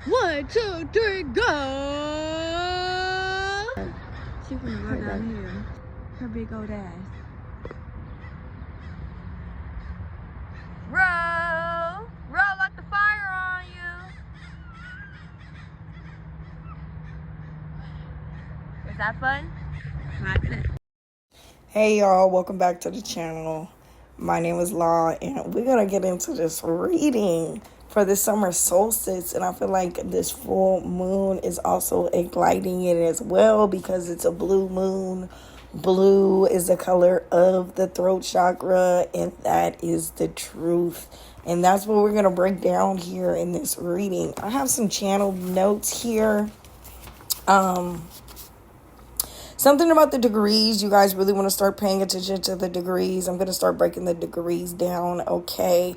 1, 2, 3, go! She can go down here. Her big old ass. Roll! Roll like the fire on you. Is that fun? That's it. Hey y'all, welcome back to the channel. My name is Law, and we're gonna get into this reading for the summer solstice. And I feel like this full moon is also igniting it as well because it's a blue moon. Blue is the color of the throat chakra, and that is the truth. And that's what we're gonna break down here in this reading. I have some channel notes here. Something about the degrees. You guys really want to start paying attention to the degrees. I'm going to start breaking the degrees down, okay?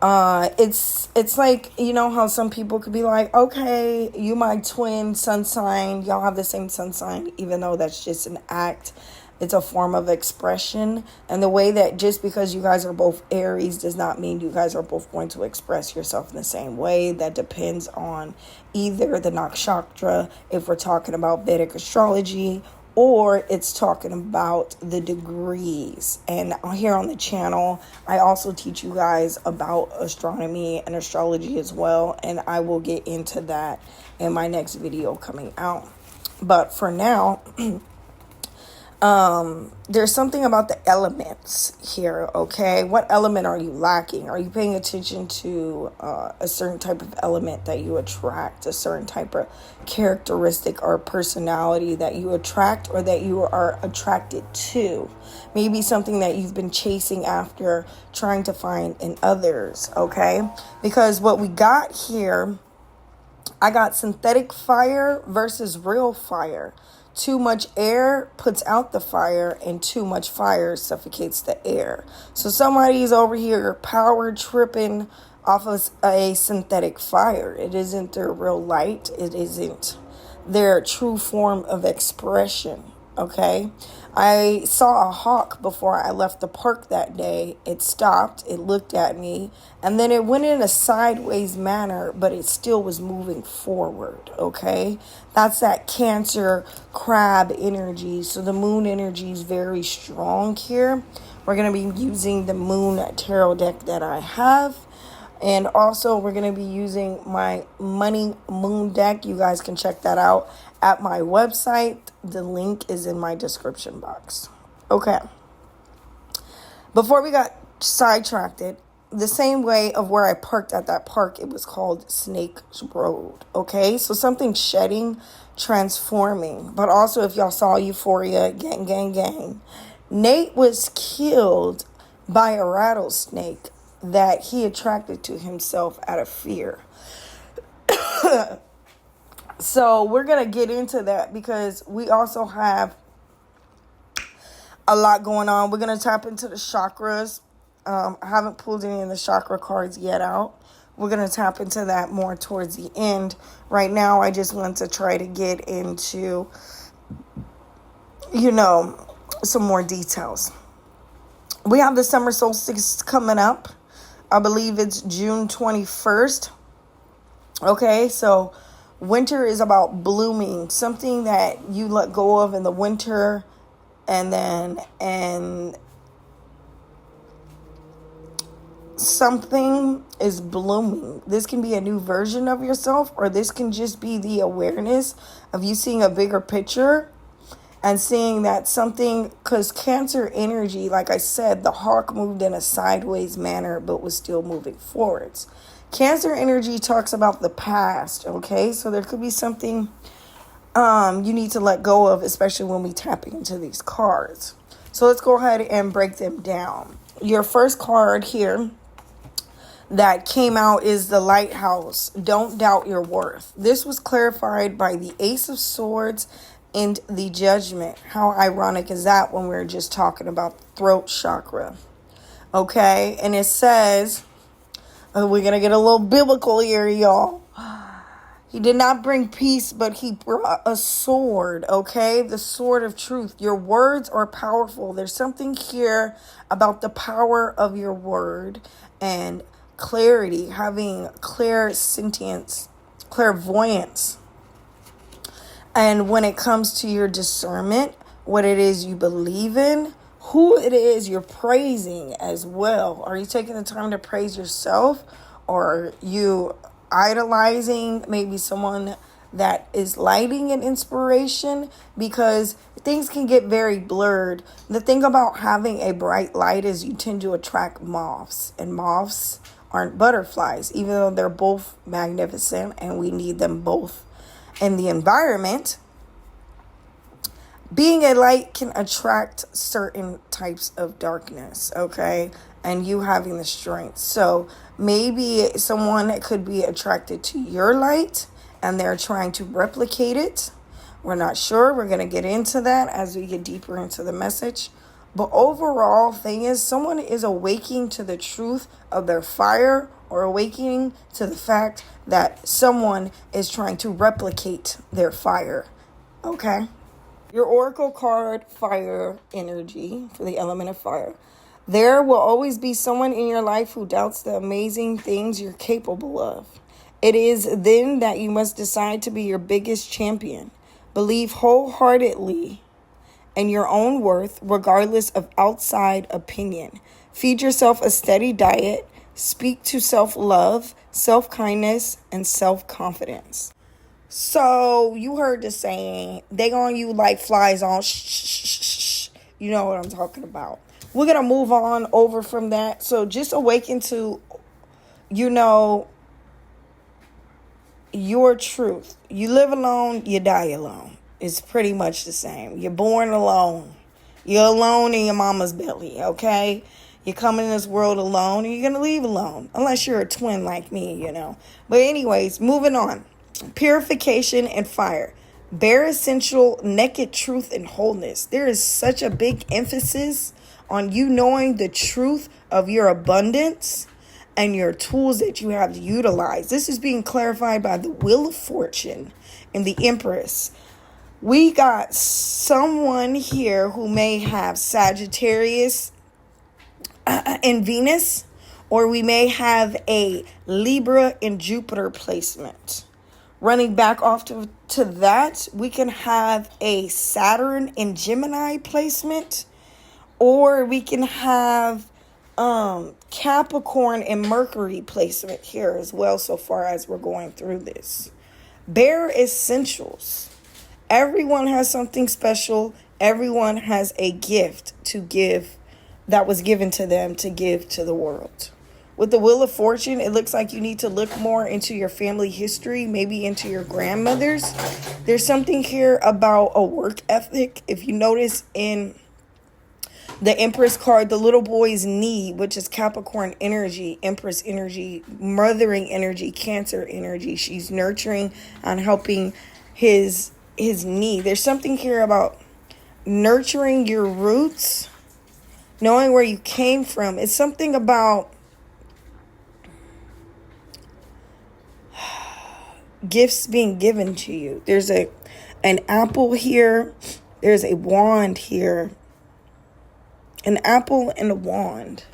It's like, you know how some people could be like, okay, you my twin sun sign. Y'all have the same sun sign, even though that's just an act. It's a form of expression. And the way that just because you guys are both Aries does not mean you guys are both going to express yourself in the same way. That depends on either the nakshatra, if we're talking about Vedic astrology, or it's talking about the degrees. And here on the channel, I also teach you guys about astronomy and astrology as well. And I will get into that in my next video coming out. But for now, there's something about the elements here, okay? What element are you lacking? Are you paying attention to a certain type of element that you attract, a certain type of characteristic or personality that you attract or that you are attracted to? Maybe something that you've been chasing after, trying to find in others, okay? Because what we got here, I got synthetic fire versus real fire. Too much air puts out the fire, and too much fire suffocates the air. So somebody's over here power tripping off of a synthetic fire. It isn't their real light. It isn't their true form of expression. Okay, I saw a hawk before I left the park that day. It stopped, it looked at me, and then it went in a sideways manner, but it still was moving forward. Okay, that's that Cancer crab energy. So the moon energy is very strong here. We're going to be using the moon tarot deck that I have. And also, we're going to be using my money moon deck. You guys can check that out at my website. The link is in my description box. Okay. Before we got sidetracked, the same way of where I parked at that park, it was called Snake Road. Okay. So something shedding, transforming. But also, if y'all saw Euphoria, gang, gang, gang, Nate was killed by a rattlesnake that he attracted to himself out of fear. So we're going to get into that because we also have a lot going on. We're going to tap into the chakras. I haven't pulled any of the chakra cards yet out. We're going to tap into that more towards the end. Right now, I just want to try to get into, some more details. We have the summer solstice coming up. I believe it's June 21st. Okay, so winter is about blooming, something that you let go of in the winter, and something is blooming. This can be a new version of yourself, or this can just be the awareness of you seeing a bigger picture and seeing that something, because Cancer energy, like I said, the hawk moved in a sideways manner but was still moving forwards. Cancer energy talks about the past, okay? So there could be something you need to let go of, especially when we tap into these cards. So let's go ahead and break them down. Your first card here that came out is the Lighthouse. Don't doubt your worth. This was clarified by the Ace of Swords and the Judgment. How ironic is that when we're just talking about the throat chakra? Okay, and it says, we're going to get a little biblical here, y'all. He did not bring peace, but he brought a sword, okay? The sword of truth. Your words are powerful. There's something here about the power of your word and clarity, having clear sentience, clairvoyance. And when it comes to your discernment, what it is you believe in, who it is you're praising as well. Are you taking the time to praise yourself? Or are you idolizing maybe someone that is lighting an inspiration? Because things can get very blurred. The thing about having a bright light is you tend to attract moths. And moths aren't butterflies, even though they're both magnificent and we need them both in the environment. Being a light can attract certain types of darkness, okay? And you having the strength. So maybe someone could be attracted to your light and they're trying to replicate it. We're not sure. We're going to get into that as we get deeper into the message. But overall thing is, someone is awakening to the truth of their fire, or awakening to the fact that someone is trying to replicate their fire. Okay? Your oracle card, fire energy, for the element of fire. There will always be someone in your life who doubts the amazing things you're capable of. It is then that you must decide to be your biggest champion. Believe wholeheartedly in your own worth, regardless of outside opinion. Feed yourself a steady diet. Speak to self-love, self-kindness, and self-confidence. So you heard the saying, they on you like flies on shh. You know what I'm talking about. We're going to move on over from that. So just awaken to, your truth. You live alone, you die alone. It's pretty much the same. You're born alone. You're alone in your mama's belly, okay? You come in this world alone and you're going to leave alone. Unless you're a twin like me, But anyways, moving on. Purification and fire. Bare essential, naked truth and wholeness. There is such a big emphasis on you knowing the truth of your abundance and your tools that you have to utilize. This is being clarified by the Wheel of Fortune and the Empress. We got someone here who may have Sagittarius and Venus, or we may have a Libra and Jupiter placement. Running back off to that, we can have a Saturn and Gemini placement, or we can have Capricorn and Mercury placement here as well, so far as we're going through this. Bare essentials. Everyone has something special. Everyone has a gift to give that was given to them to give to the world. With the Wheel of Fortune, it looks like you need to look more into your family history, maybe into your grandmothers. There's something here about a work ethic. If you notice in the Empress card, the little boy's knee, which is Capricorn energy, Empress energy, mothering energy, Cancer energy. She's nurturing and helping his knee. There's something here about nurturing your roots, knowing where you came from. It's something about gifts being given to you. There's an apple here. There's a wand here. An apple and a wand.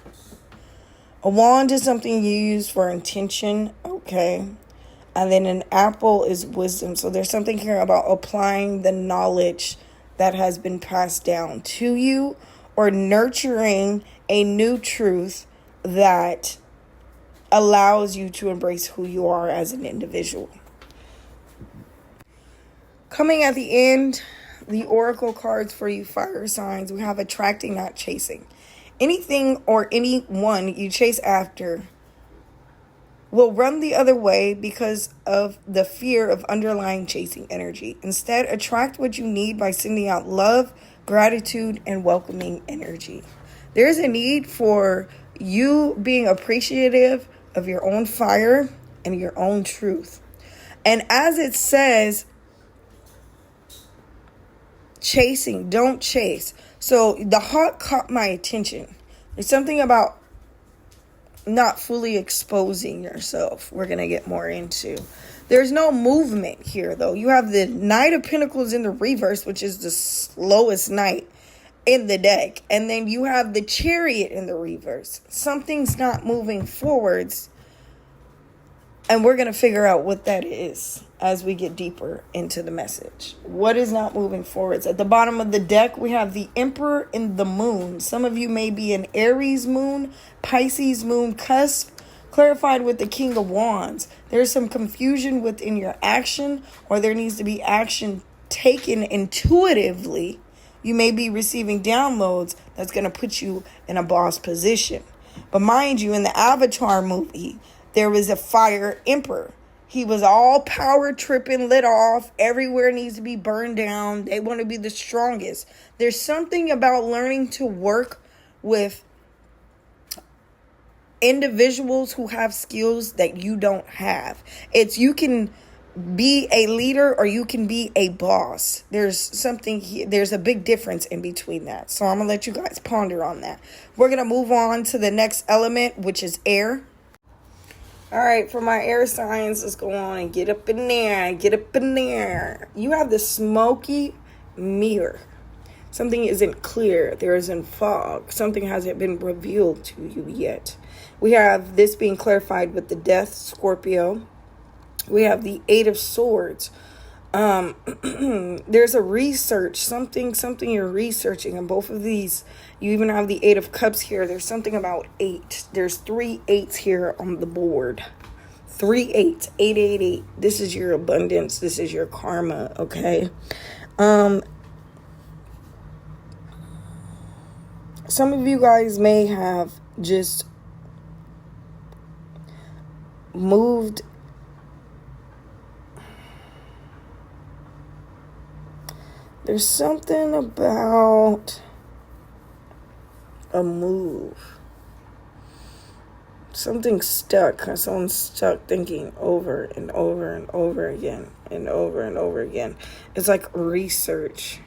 A wand is something you use for intention, okay? And then an apple is wisdom. So there's something here about applying the knowledge that has been passed down to you, or nurturing a new truth that allows you to embrace who you are as an individual. Coming at the end, the oracle cards for you fire signs, we have attracting, not chasing. Anything or anyone you chase after will run the other way because of the fear of underlying chasing energy. Instead, attract what you need by sending out love, gratitude, and welcoming energy. There's a need for you being appreciative of your own fire and your own truth. And as it says, chasing, don't chase. So the heart caught my attention. There's something about not fully exposing yourself. We're going to get more into. There's no movement here, though. You have the Knight of Pentacles in the reverse, which is the slowest knight in the deck. And then you have the Chariot in the reverse. Something's not moving forwards. And we're going to figure out what that is as we get deeper into the message. What is not moving forwards? At the bottom of the deck, we have the Emperor and the Moon. Some of you may be an Aries moon, Pisces moon cusp, clarified with the King of Wands. There's some confusion within your action, or there needs to be action taken intuitively. You may be receiving downloads that's going to put you in a boss position. But mind you, in the Avatar movie, there was a fire emperor. He was all power tripping, lit off. Everywhere needs to be burned down. They want to be the strongest. There's something about learning to work with individuals who have skills that you don't have. It's you can be a leader or you can be a boss. There's something here. There's a big difference in between that. So I'm going to let you guys ponder on that. We're going to move on to the next element, which is air. All right, for my air signs, let's go on and get up in there. Get up in there. You have the smoky mirror. Something isn't clear. There isn't fog. Something hasn't been revealed to you yet. We have this being clarified with the Death, Scorpio. We have the Eight of Swords. There's a research, something you're researching, and both of these, you even have the Eight of Cups here. There's something about 8. There's 3 8s here on the board. 3 8s, 888. This is your abundance. This is your karma, okay? Some of you guys may have just moved. There's something about a move. Something stuck. Someone's stuck thinking over and over and over again and over and over again. It's like research.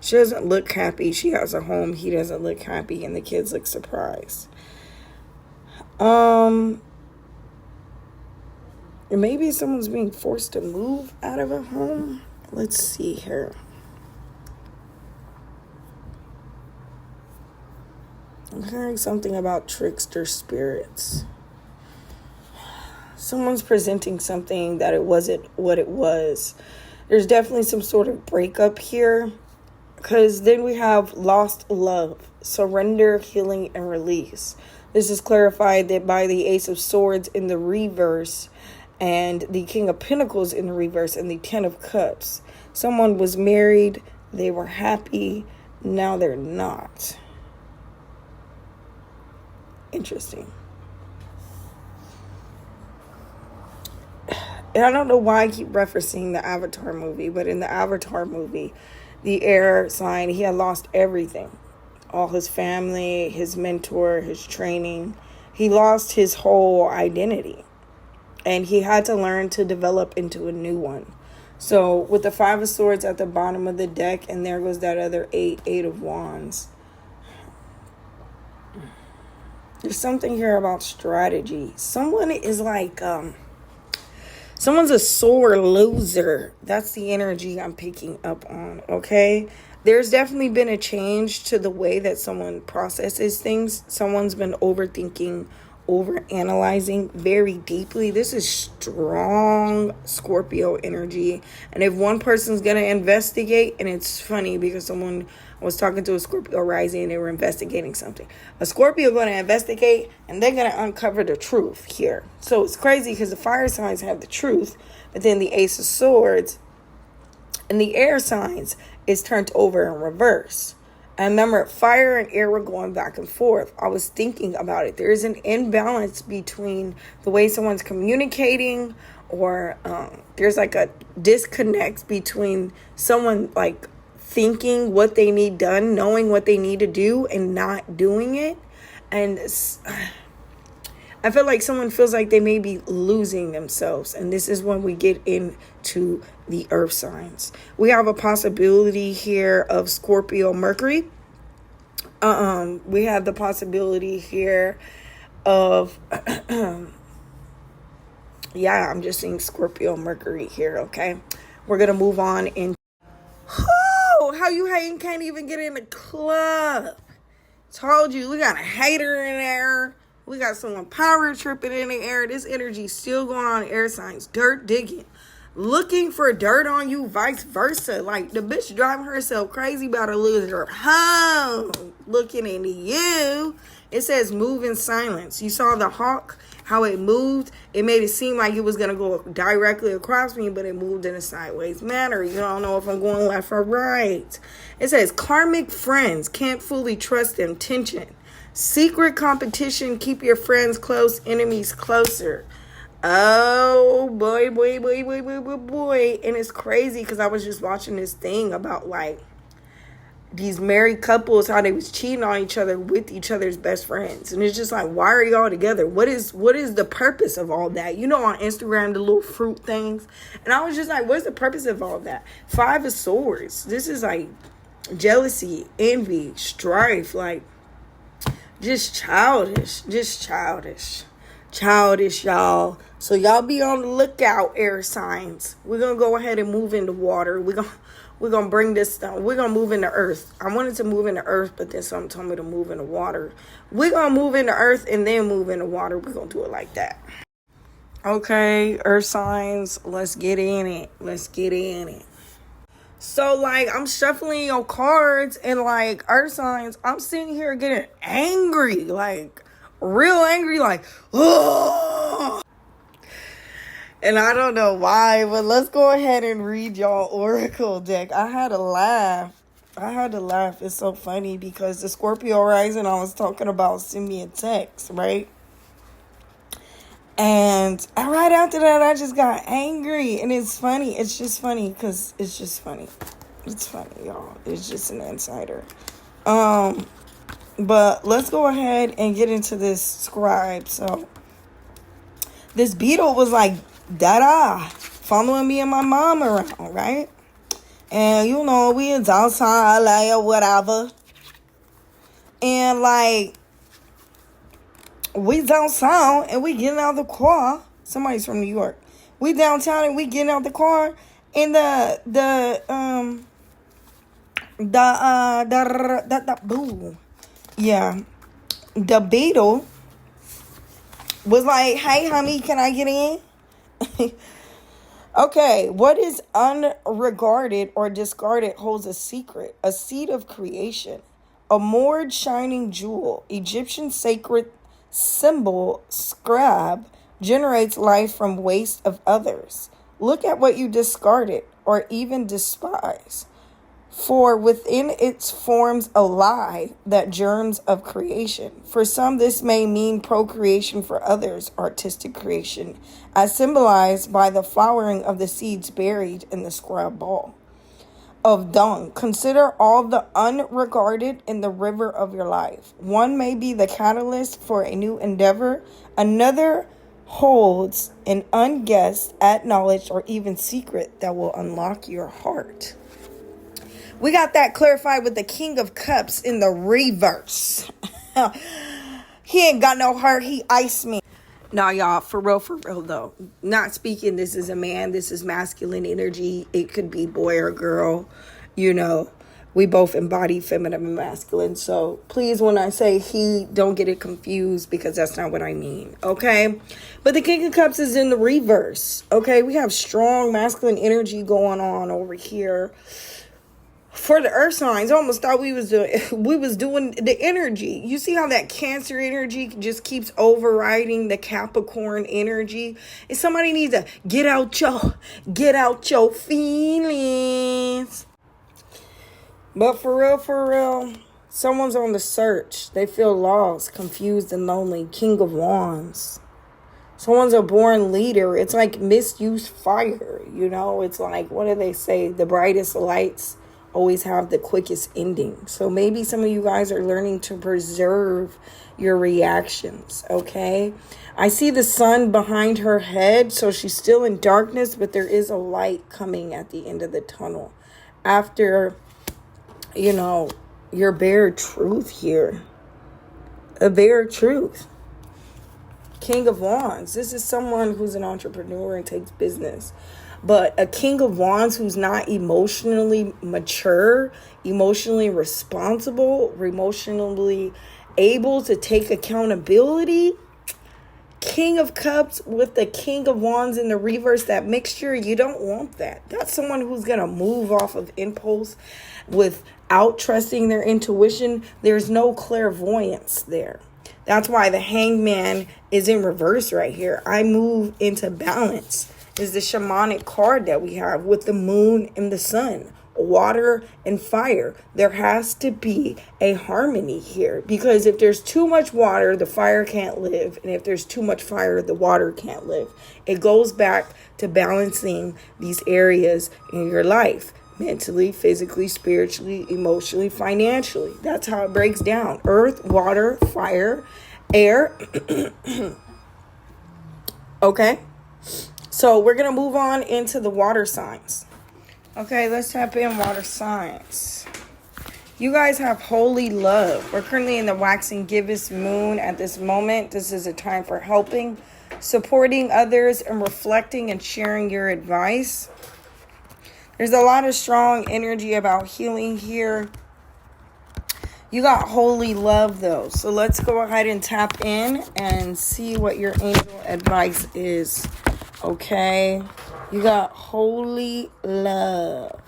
She doesn't look happy. She has a home. He doesn't look happy. And the kids look surprised. Maybe someone's being forced to move out of a home. Let's see here. I'm hearing something about trickster spirits. Someone's presenting something that it wasn't what it was. There's definitely some sort of breakup here. Because then we have lost love, surrender, healing, and release. This is clarified that by the Ace of Swords in the reverse and the King of Pentacles in the reverse and the Ten of Cups. Someone was married, they were happy, now they're not. Interesting. And I don't know why I keep referencing the Avatar movie, but in the Avatar movie, the air sign, he had lost everything. All his family, his mentor, his training. He lost his whole identity. And he had to learn to develop into a new one. So with the Five of Swords at the bottom of the deck, and there goes that other 8 of Wands. There's something here about strategy. Someone is like, someone's a sore loser. That's the energy I'm picking up on, okay? There's definitely been a change to the way that someone processes things. Someone's been overthinking, overanalyzing very deeply. This is strong Scorpio energy. And if one person's going to investigate, and it's funny because someone was talking to a Scorpio rising and they were investigating something. A Scorpio going to investigate and they're going to uncover the truth here. So it's crazy because the fire signs have the truth, but then the Ace of Swords and the air signs is turned over in reverse. I remember fire and air were going back and forth. I was thinking about it. There is an imbalance between the way someone's communicating, or there's like a disconnect between someone like thinking what they need done, knowing what they need to do, and not doing it. And I feel like someone feels like they may be losing themselves. And this is when we get into the earth signs. We have a possibility here of Scorpio Mercury. We have the possibility here of, yeah, I'm just seeing Scorpio Mercury here, okay? We're going to move on in. Oh, how you can't even get in the club. Told you, we got a hater in there. We got someone power tripping in the air. This energy still going on in air signs. Dirt digging. Looking for dirt on you, vice versa. Like, the bitch driving herself crazy about to lose her home. Looking into you. It says move in silence. You saw the hawk, how it moved. It made it seem like it was going to go directly across me, but it moved in a sideways manner. You don't know if I'm going left or right. It says karmic friends. Can't fully trust them. Tension. Secret competition. Keep your friends close, enemies closer. Oh, boy. And it's crazy because I was just watching this thing about, like, these married couples, how they was cheating on each other with each other's best friends. And it's just like, why are y'all together? What is the purpose of all that? You know, on Instagram, the little fruit things. And I was just like, what's the purpose of all that? 5 of Swords. This is like jealousy, envy, strife, like just childish, y'all. So y'all be on the lookout, air signs. We're going to go ahead and move into water. We're going to bring this down. We're going to move into earth. I wanted to move into earth, but then someone told me to move into water. We're going to move into earth and then move into water. We're going to do it like that. Okay, earth signs, let's get in it. So, like, I'm shuffling your cards and, like, earth signs, I'm sitting here getting angry, like, real angry, like, oh. And I don't know why, but let's go ahead and read y'all oracle deck. I had to laugh. It's so funny because the Scorpio rising I was talking about sent me a text, right? And right after that, I just got angry. And it's funny. It's just funny because it's just funny. It's funny, y'all. It's just an insider. But let's go ahead and get into this scribe. So this beetle was like, da-da, following me and my mom around, right? And, you know, we in downtown LA or whatever. And, like, we downtown and we getting out of the car. Somebody's from New York. We downtown and we getting out the car. And the beetle was like, hey, honey, can I get in? Okay, what is unregarded or discarded holds a secret, a seed of creation, a moored shining jewel, Egyptian sacred symbol, scribe, generates life from waste of others. Look at what you discarded or even despise. For within its forms a lie that germs of creation. For some, this may mean procreation. For others, artistic creation, as symbolized by the flowering of the seeds buried in the scribe ball of dung. Consider all the unregarded in the river of your life. One may be the catalyst for a new endeavor. Another holds an unguessed, acknowledged, or even secret that will unlock your heart. We got that clarified with the King of Cups in the reverse. He ain't got no heart. He iced me. Nah, y'all, for real, though. Not speaking, this is a man. This is masculine energy. It could be boy or girl. You know, we both embody feminine and masculine. So please, when I say he, don't get it confused because that's not what I mean. Okay? But the King of Cups is in the reverse. Okay? We have strong masculine energy going on over here. For the earth signs, I almost thought we was doing the energy. You see how that Cancer energy just keeps overriding the Capricorn energy? And somebody needs to get out your feelings. But for real, someone's on the search. They feel lost, confused, and lonely. King of Wands. Someone's a born leader. It's like misused fire, you know? It's like, what do they say? The brightest lights always have the quickest ending. So maybe some of you guys are learning to preserve your reactions, okay? I see the sun behind her head, so she's still in darkness, but there is a light coming at the end of the tunnel. After, you know, your bare truth here. A bare truth. King of Wands. This is someone who's an entrepreneur and takes business. But a King of Wands who's not emotionally mature, emotionally responsible, emotionally able to take accountability. King of Cups with the King of Wands in the reverse, that mixture, you don't want that. That's someone who's going to move off of impulse without trusting their intuition. There's no clairvoyance there. That's why the Hangman is in reverse right here. I move into balance is the shamanic card that we have with the moon and the sun, water and fire. There has to be a harmony here, because if there's too much water, the fire can't live. And if there's too much fire, the water can't live. It goes back to balancing these areas in your life. Mentally, physically, spiritually, emotionally, financially. That's how it breaks down. Earth, water, fire, air. Okay? So we're going to move on into the water signs. Okay, let's tap in water signs. You guys have holy love. We're currently in the waxing gibbous moon at this moment. This is a time for helping, supporting others, and reflecting and sharing your advice. There's a lot of strong energy about healing here. You got holy love though. So let's go ahead and tap in and see what your angel advice is. Okay. You got holy love.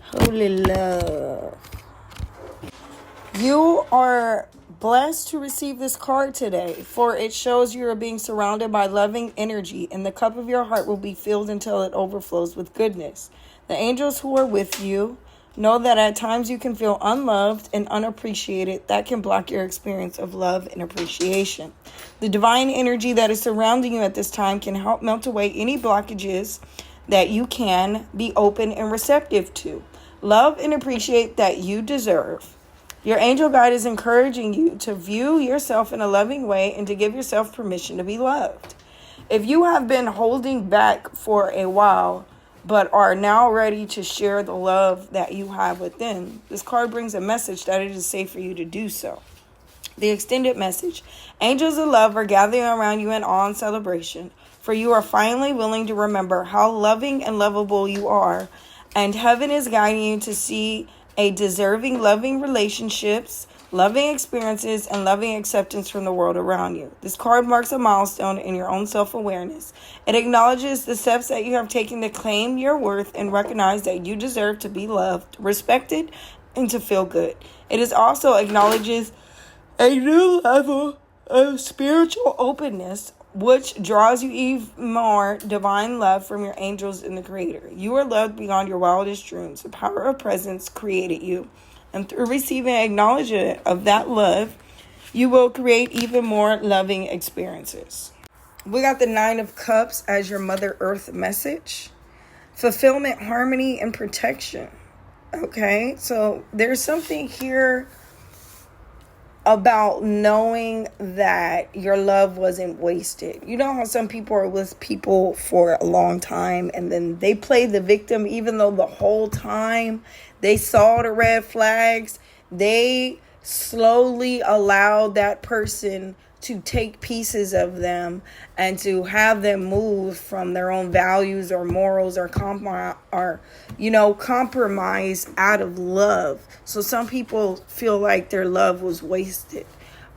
Holy love. You are blessed to receive this card today, for it shows you are being surrounded by loving energy, and the cup of your heart will be filled until it overflows with goodness. The angels who are with you know that at times you can feel unloved and unappreciated. That can block your experience of love and appreciation. The divine energy that is surrounding you at this time can help melt away any blockages that you can be open and receptive to. Love and appreciate that you deserve. Your angel guide is encouraging you to view yourself in a loving way and to give yourself permission to be loved. If you have been holding back for a while, but are now ready to share the love that you have within, this card brings a message that it is safe for you to do so. The extended message. Angels of love are gathering around you in awe and celebration, for you are finally willing to remember how loving and lovable you are, and heaven is guiding you to see a deserving, loving relationships, loving experiences, and loving acceptance from the world around you. This card marks a milestone in your own self-awareness. It acknowledges the steps that you have taken to claim your worth and recognize that you deserve to be loved, respected, and to feel good. It is also acknowledges a new level of spiritual openness, which draws you even more divine love from your angels and the Creator. You are loved beyond your wildest dreams. The power of presence created you. And through receiving acknowledgement of that love, you will create even more loving experiences. We got the 9 of Cups as your Mother Earth message. Fulfillment, harmony, and protection. Okay, so there's something here about knowing that your love wasn't wasted. You know how some people are with people for a long time and then they play the victim, even though the whole time they saw the red flags. They slowly allowed that person to take pieces of them and to have them move from their own values or morals or compromise out of love. So some people feel like their love was wasted.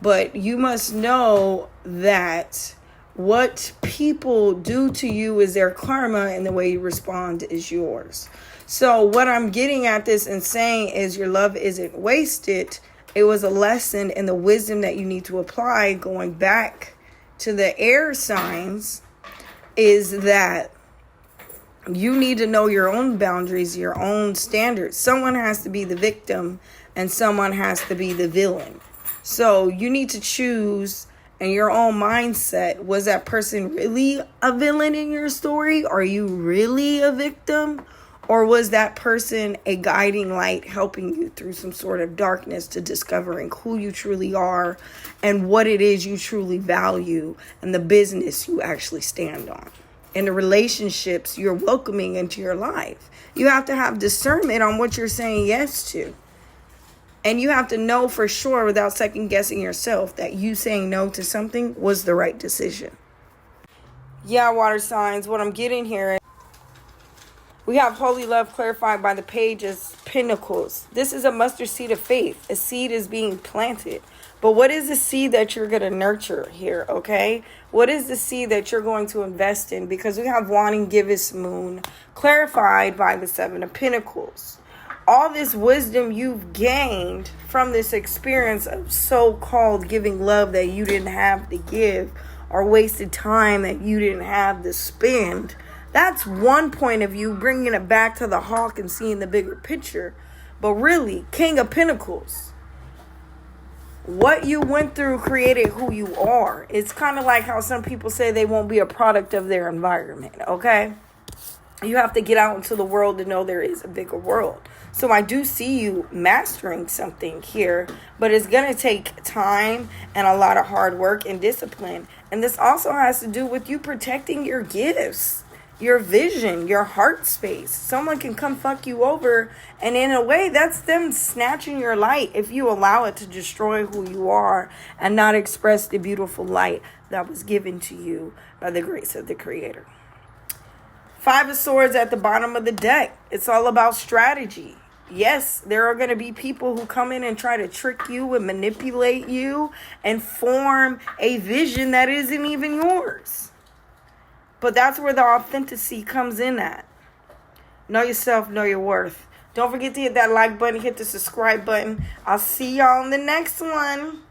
But you must know that what people do to you is their karma, and the way you respond is yours. So what I'm getting at this and saying is your love isn't wasted. It was a lesson in the wisdom that you need to apply going back to the air signs, is that you need to know your own boundaries, your own standards. Someone has to be the victim and someone has to be the villain. So you need to choose in your own mindset. Was that person really a villain in your story? Are you really a victim? Or was that person a guiding light helping you through some sort of darkness to discovering who you truly are and what it is you truly value and the business you actually stand on and the relationships you're welcoming into your life? You have to have discernment on what you're saying yes to. And you have to know for sure without second guessing yourself that you saying no to something was the right decision. Yeah, water signs, what I'm getting here, we have holy love clarified by the page as pinnacles. This is a mustard seed of faith. A seed is being planted. But what is the seed that you're going to nurture here, okay? What is the seed that you're going to invest in? Because we have wanting, giveth moon, clarified by the seven of pentacles. All this wisdom you've gained from this experience of so-called giving love that you didn't have to give, or wasted time that you didn't have to spend. That's one point of view, bringing it back to the hawk and seeing the bigger picture. But really, King of Pentacles, what you went through created who you are. It's kind of like how some people say they won't be a product of their environment, okay? You have to get out into the world to know there is a bigger world. So I do see you mastering something here, but it's going to take time and a lot of hard work and discipline. And this also has to do with you protecting your gifts, your vision, your heart space. Someone can come fuck you over, and in a way, that's them snatching your light if you allow it to destroy who you are and not express the beautiful light that was given to you by the grace of the Creator. Five of Swords at the bottom of the deck. It's all about strategy. Yes, there are going to be people who come in and try to trick you and manipulate you and form a vision that isn't even yours. But that's where the authenticity comes in at. Know yourself, know your worth. Don't forget to hit that like button, hit the subscribe button. I'll see y'all in the next one.